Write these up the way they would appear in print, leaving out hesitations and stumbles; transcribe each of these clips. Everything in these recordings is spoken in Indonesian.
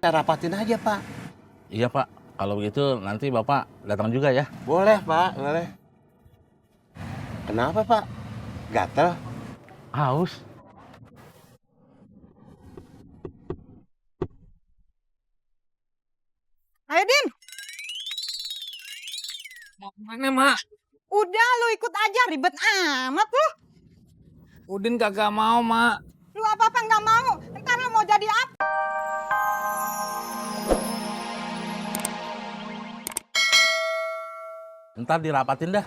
kita rapatin aja, Pak. Iya Pak, kalau begitu nanti Bapak datang juga ya. Boleh, Pak, boleh. Kenapa, Pak? Gatel? Haus. Ayo, Din. Mau kemana, Mak? Udah, lu ikut aja. Ribet amat lu. Udin kagak mau, Mak. Lu apa-apa nggak mau. Ntar lu mau jadi apa? Ntar dirapatin dah.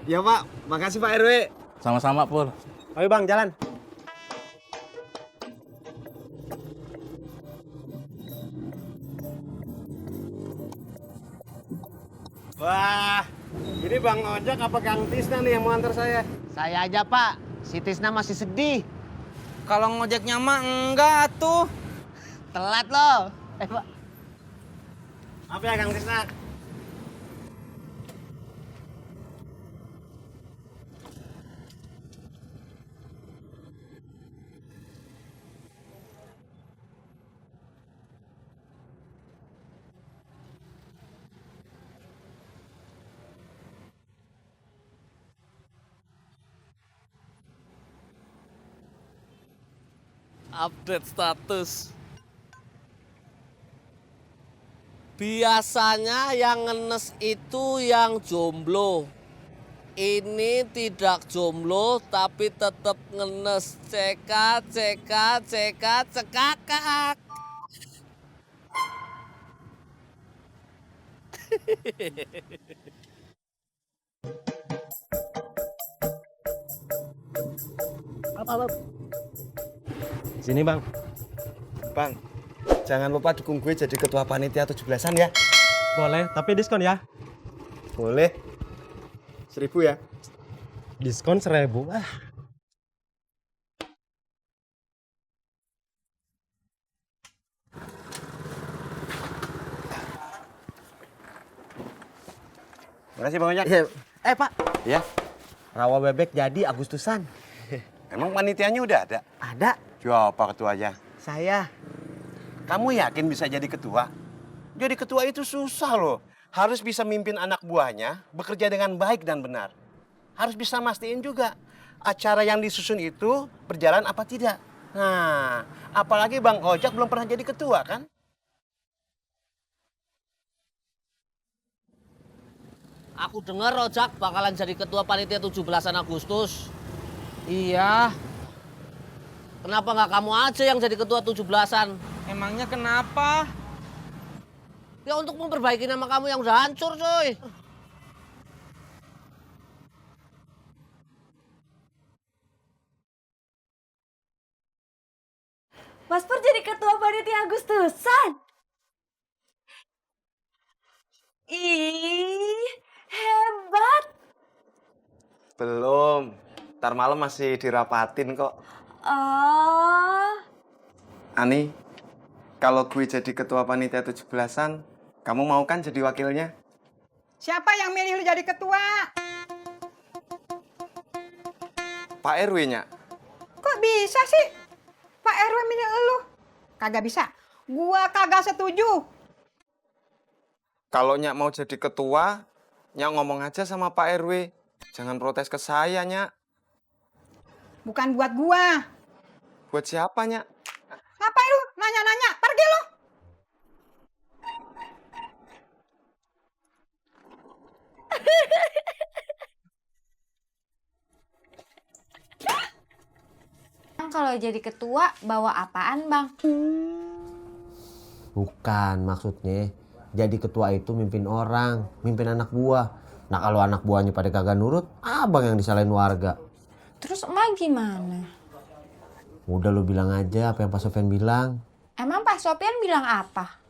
Ya Pak, makasih Pak RW. Sama-sama Pur. Ayo Bang, jalan. Wah, ini Bang Ojak apa Kang Tisna nih yang mau antar saya? Saya aja Pak, si Tisna masih sedih. Kalau ngojeknya mah enggak tuh. Telat loh. Pak. Apa ya Kang Tisna? Update status. Biasanya yang ngenes itu yang jomblo. Ini tidak jomblo tapi tetap ngenes. Cekak, cekak, cekak, cekakak. Sini Bang. Bang, jangan lupa dukung gue jadi ketua panitia 17-an ya. Boleh, tapi diskon ya. Boleh. 1.000 ya. Diskon 1.000. Makasih Bang Ojak. Pak. Ya, Rawa bebek jadi Agustusan. emang panitianya udah ada? Ada. Siapa ketuanya? Saya. Kamu yakin bisa jadi ketua? Jadi ketua itu susah loh. Harus bisa mimpin anak buahnya, bekerja dengan baik dan benar. Harus bisa mastiin juga acara yang disusun itu berjalan apa tidak. Nah, apalagi Bang Ojak belum pernah jadi ketua kan? Aku dengar Rojak bakalan jadi ketua panitia 17-an Agustus. Iya, Kenapa nggak kamu aja yang jadi ketua 17-an? emangnya kenapa? Ya untuk memperbaiki nama kamu yang udah hancur, coy. Mas Pur jadi ketua panitia Agustusan. Ih, hebat. Belum. Ntar malam masih dirapatin kok. Oh, Ani, kalau gue jadi ketua panitia 17-an, kamu mau kan jadi wakilnya? Siapa yang milih lu jadi ketua? Pak RW-nya. Kok bisa sih Pak RW milih lu? Kagak bisa. Gua kagak setuju. Kalau Nyak mau jadi ketua, Nyak ngomong aja sama Pak RW. Jangan protes ke saya, Nyak. Bukan buat gua. Buat siapa, Nyak? Ngapain lu nanya-nanya? Pergi lu. Bang, kalau jadi ketua bawa apaan, Bang? Bukan maksudnya. Jadi ketua itu mimpin orang, mimpin anak buah. Nah kalau anak buahnya pada kagak nurut, abang yang disalahin warga. Terus emak gimana? Udah lu bilang aja apa yang Pak Sofian bilang. Emang Pak Sopian bilang apa?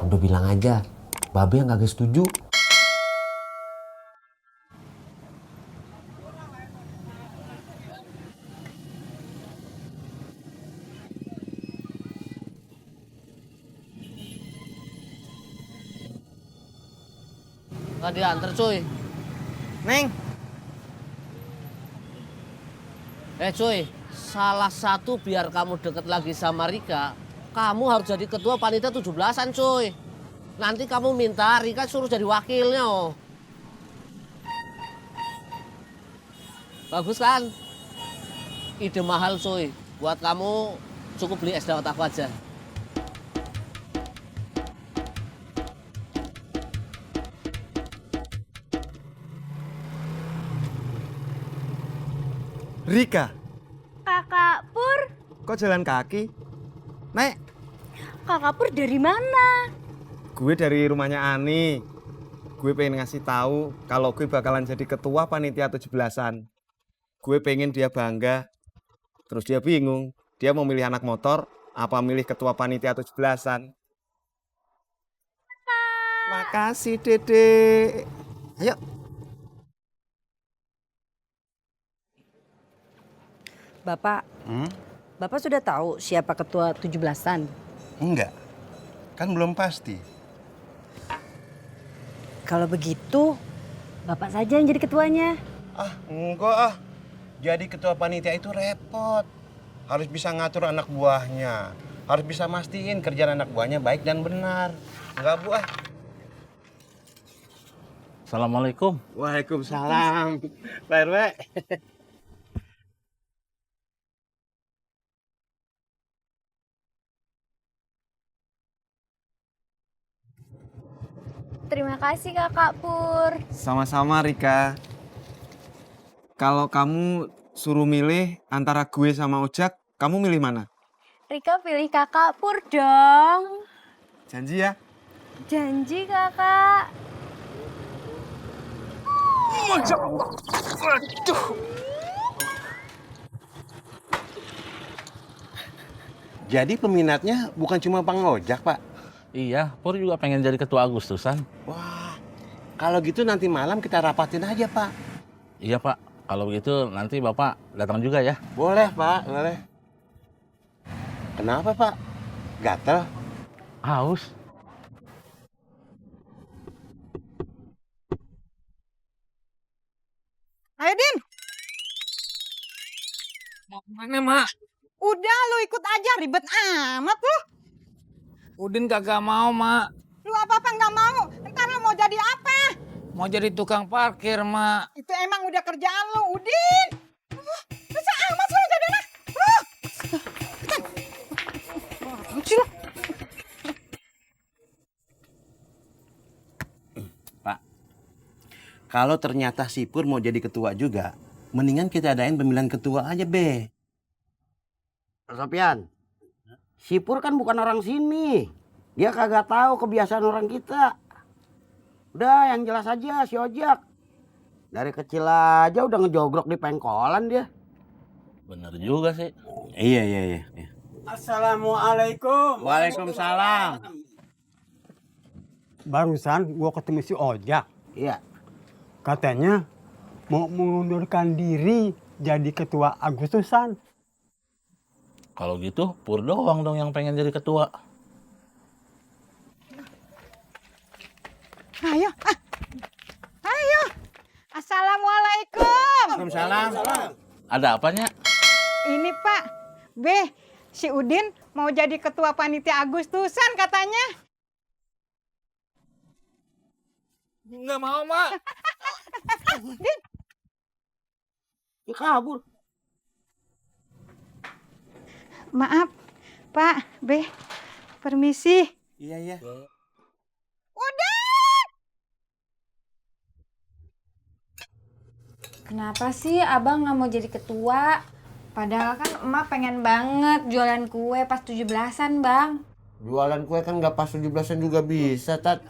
Udah bilang aja, Babe yang kagak setuju. Nggak diantar, cuy. Neng, Cuy, salah satu biar kamu deket lagi sama Rika, Kamu harus jadi ketua panitia 17-an, cuy. Nanti kamu minta Rika suruh jadi wakilnya, oh. Bagus kan? Ide mahal, cuy. Buat kamu cukup beli es dawet aku aja. Rika, Kakak Pur, kok jalan kaki? Nek, Kakak Pur dari mana? gue dari rumahnya Ani. Gue pengen ngasih tahu kalau gue bakalan jadi ketua panitia 17-an. Gue pengen dia bangga. Terus dia bingung, dia mau milih anak motor apa milih ketua panitia 17-an. Makasih, Dede. Ayo. Bapak, Bapak sudah tahu siapa ketua 17-an? Enggak. Kan belum pasti. Kalau begitu, Bapak saja yang jadi ketuanya. Ah, enggak ah. Jadi ketua panitia itu repot. Harus bisa ngatur anak buahnya. Harus bisa mastiin kerjaan anak buahnya baik dan benar. Enggak, Bu ah. Assalamualaikum. Waalaikumsalam. Pak RW. Terima kasih Kakak Pur. Sama-sama, Rika. Kalau kamu suruh milih antara gue sama Ojak, kamu milih mana? Rika pilih Kakak Pur dong. Janji ya? Janji Kakak. Masya Allah. Aduh. Jadi peminatnya bukan cuma Bang Ojak, Pak. Iya, Pur juga pengen jadi ketua Agustusan. Wah, kalau gitu nanti malam kita rapatin aja, Pak. Iya, Pak. Kalau begitu nanti Bapak datang juga ya. Boleh, Pak, boleh. Kenapa, Pak? Gatel? Haus. Ayo, Din. Mau kemana, Mak? Udah, lu ikut aja. Ribet amat lu. Udin kagak mau, Mak. Lu apa-apa nggak mau. Ntar lu mau jadi apa? Mau jadi tukang parkir, Mak. Itu emang udah kerjaan lu, Udin. Bisa amat sih lu jadi anak. Pak, kalau ternyata si Pur mau jadi ketua juga, mendingan kita adain pemilihan ketua aja, Be. Sopian, si Pur kan bukan orang sini. Dia kagak tahu kebiasaan orang kita. Udah yang jelas aja si Ojak. Dari kecil aja udah ngejogrok di pengkolan dia. Bener juga sih. Iya. Assalamualaikum. Waalaikumsalam. Barusan gua ketemu si Ojak. Iya. Katanya mau mengundurkan diri jadi ketua Agustusan. Kalau gitu Pur doang dong yang pengen jadi ketua. Ayo. Ayo. Assalamualaikum. Waalaikumsalam. Ada apanya? Ini Pak, B, si Udin mau jadi ketua panitia Agustusan katanya. Nggak mau, Mak. Ya kabur. Maaf, Pak, B, permisi. Iya. Udah. Kenapa sih abang nggak mau jadi ketua? Padahal kan emak pengen banget jualan kue pas 17-an, Bang. Jualan kue kan nggak pas 17-an juga bisa, Tat.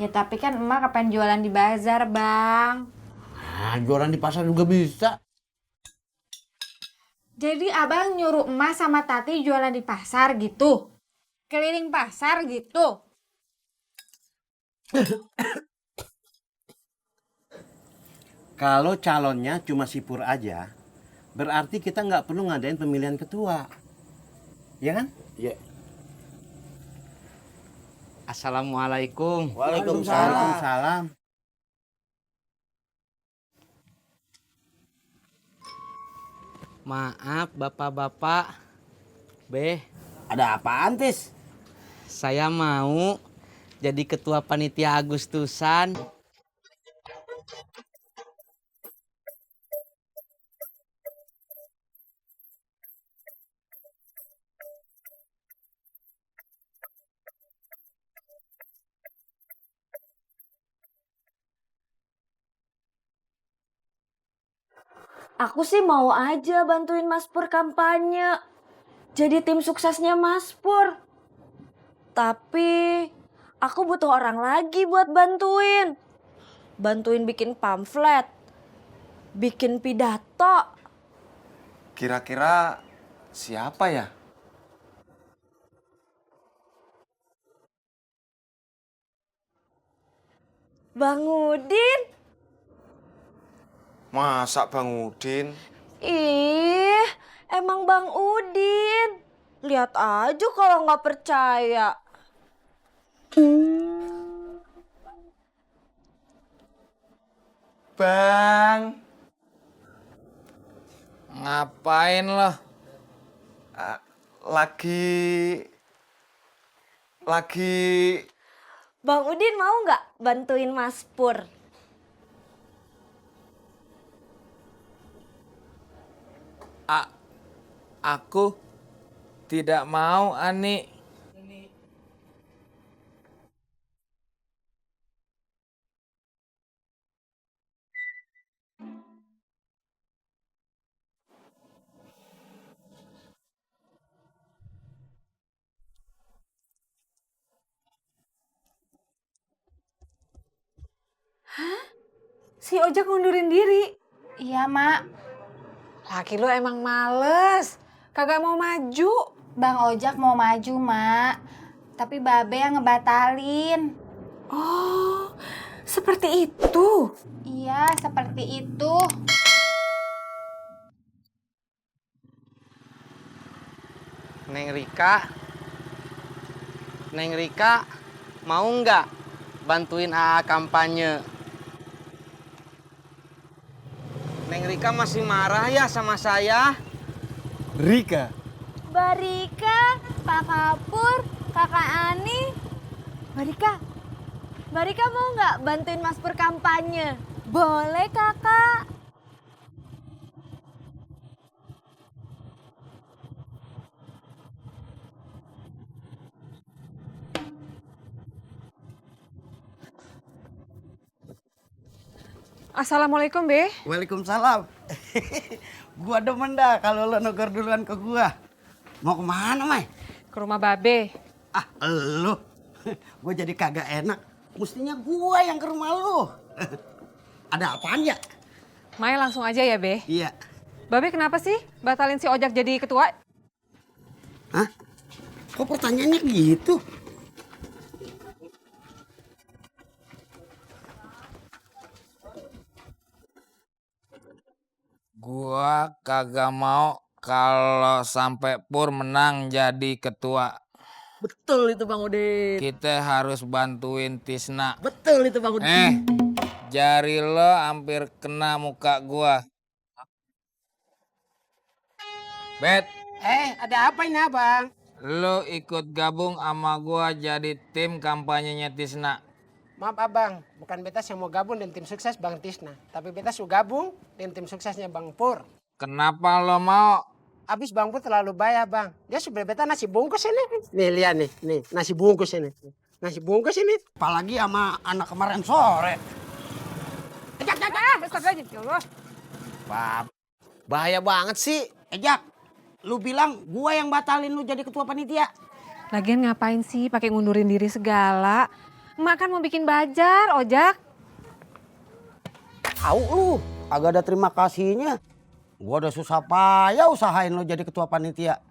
Ya tapi kan emak kapan jualan di bazar, Bang. Nah, jualan di pasar juga bisa. Jadi abang nyuruh emak sama tati jualan di pasar gitu? Keliling pasar gitu? Kalau calonnya cuma si Pur aja, berarti kita nggak perlu ngadain pemilihan ketua. Ya kan? Iya. Assalamualaikum. Waalaikumsalam. Maaf, bapak-bapak. Be, Ada apaan, Tis? Saya mau jadi ketua panitia Agustusan. Aku sih mau aja bantuin Mas Pur kampanye. Jadi tim suksesnya Mas Pur. Tapi aku butuh orang lagi buat bantuin. Bantuin bikin pamflet, bikin pidato. Kira-kira siapa ya? Bang Udin. Masa Bang Udin? Ih, emang Bang Udin. Lihat aja kalau nggak percaya. Bang, Ngapain lo? lagi Bang Udin mau nggak bantuin Mas Pur? Aku tidak mau, Ani. Si Ojak ngundurin diri. Iya, Mak. Laki lu emang males. Kagak mau maju. Bang Ojak mau maju, Mak. Tapi Babe yang ngebatalin. Oh, seperti itu. Iya, seperti itu. Neng Rika, mau nggak bantuin AA kampanye? Neng Rika masih marah ya sama saya? Rika. Mbak Rika, Kakak Pur, Kakak Ani. Mbak Rika mau nggak bantuin Mas Pur kampanye? Boleh, Kakak. Assalamualaikum, Be. Waalaikumsalam. Gua demen dah kalau lo negor duluan ke gua. Mau kemana, Mai? Ke rumah Babe. Ah, lu. Gua jadi kagak enak. Mestinya gua yang ke rumah lu. Ada apaan ya? Mai langsung aja ya, Be. Iya. Babe kenapa sih batalin si Ojak jadi ketua? Hah? Kok pertanyaannya gitu? Gua kagak mau kalau sampai Pur menang jadi ketua. Betul itu Bang Udin. Kita harus bantuin Tisna. Betul itu Bang Udin. Jari lo hampir kena muka gua. Bet, Ada apa ini Abang? lo ikut gabung sama gua jadi tim kampanyenya Tisna. Maaf abang, bukan betas yang mau gabung dengan tim sukses Bang Tisna. Tapi betas mau gabung dengan tim suksesnya Bang Pur. Kenapa lo mau? Abis Bang Pur terlalu bayar bang. Dia sudah beta nasi bungkus ini. Nih lihat nih nasi bungkus ini. Nasi bungkus ini. Apalagi sama anak kemarin sore. Bahaya banget sih. Jak, lu bilang gua yang batalin lu jadi ketua panitia. Lagian ngapain sih pakai ngundurin diri segala? Emak kan mau bikin bajar, Ojak. Tahu lu, agak ada terima kasihnya. Gua udah susah payah usahain lu jadi ketua panitia.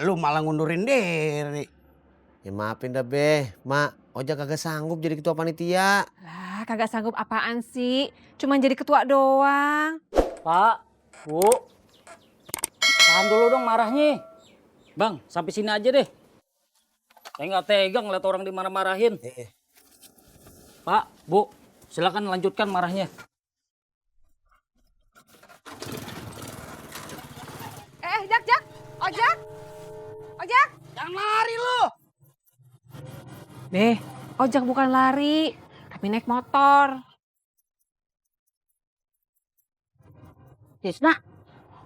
Lu malah ngundurin diri. Ya maafin dah Be, Mak. Ojak kagak sanggup jadi ketua panitia. Lah, kagak sanggup apaan sih? Cuman jadi ketua doang. Pak, Bu, tahan dulu dong marahnya. Bang, sampai sini aja deh. Saya nggak tegang ngeliat orang dimarah-marahin. Pak, Bu, silakan lanjutkan marahnya. Jak, Ojak. Ojak! Jangan lari lu. Deh, ojek bukan lari, tapi naik motor. Tisna,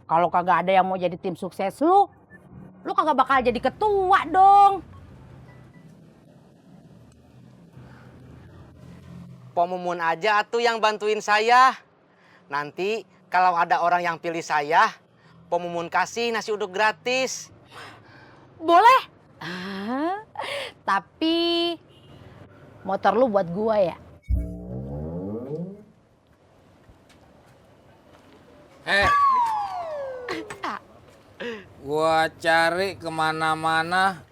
kalau kagak ada yang mau jadi tim sukses lu kagak bakal jadi ketua dong. Po Mumun aja tuh yang bantuin saya. Nanti kalau ada orang yang pilih saya, Po Mumun kasih nasi uduk gratis. Boleh. Tapi motor lu buat gua ya. Gua cari kemana-mana.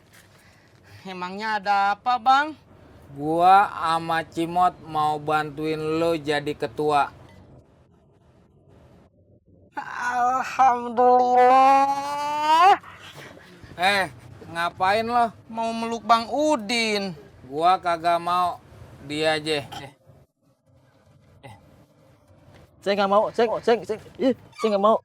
Emangnya ada apa, Bang? Gua sama Cimot mau bantuin lo jadi ketua. Alhamdulillah. Ngapain lo? Mau meluk Bang Udin. Gua kagak mau, dia aja. Saya nggak mau, saya nggak mau.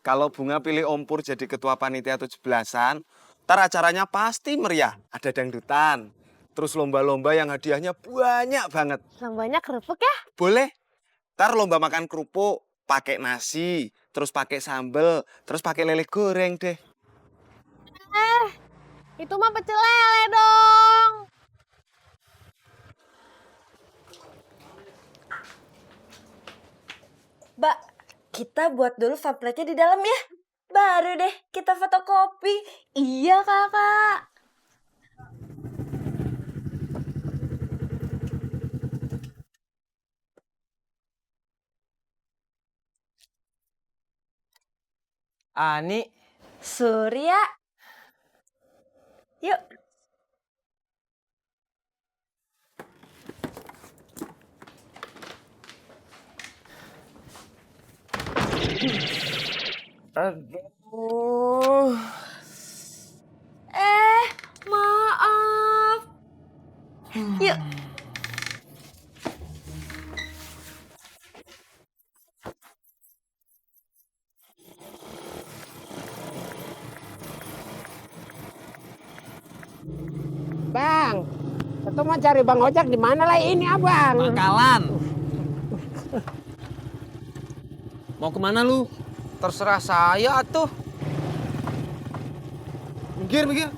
Kalau Bunga pilih Om Pur jadi ketua panitia 17-an, ntar acaranya pasti meriah. Ada dangdutan, terus lomba-lomba yang hadiahnya banyak banget. Lombanya kerupuk ya? Boleh. Ntar lomba makan kerupuk, pakai nasi, terus pakai sambel, terus pakai lele goreng deh. Itu mah pecel lele dong. Mbak, kita buat dulu pamfletnya di dalam ya. Baru deh kita fotokopi. Iya, Kakak. Ani. Surya. Yuk. Aduh. Maaf. Yuk. Bang, kita mau cari Bang Ojak di mana lah ini, Abang? Pangkalan. Mau kemana lu? Terserah saya atuh. Minggir, minggir.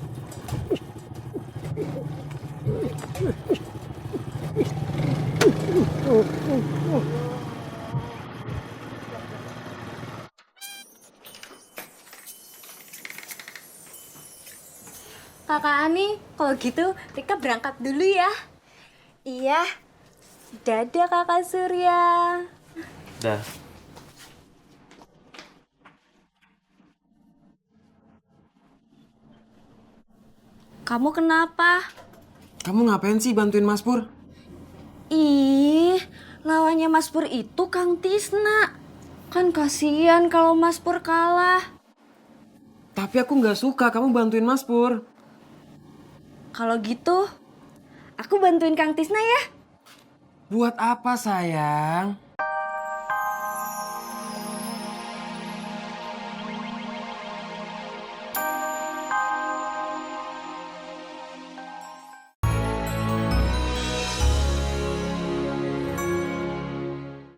Kakak Ani, kalau gitu Rika berangkat dulu ya. Iya. Dadah Kakak Surya. Dah. Kamu kenapa? Kamu ngapain sih bantuin Mas Pur? Ih, lawannya Mas Pur itu Kang Tisna. Kan kasihan kalau Mas Pur kalah. Tapi aku nggak suka kamu bantuin Mas Pur. Kalau gitu, aku bantuin Kang Tisna ya. Buat apa sayang?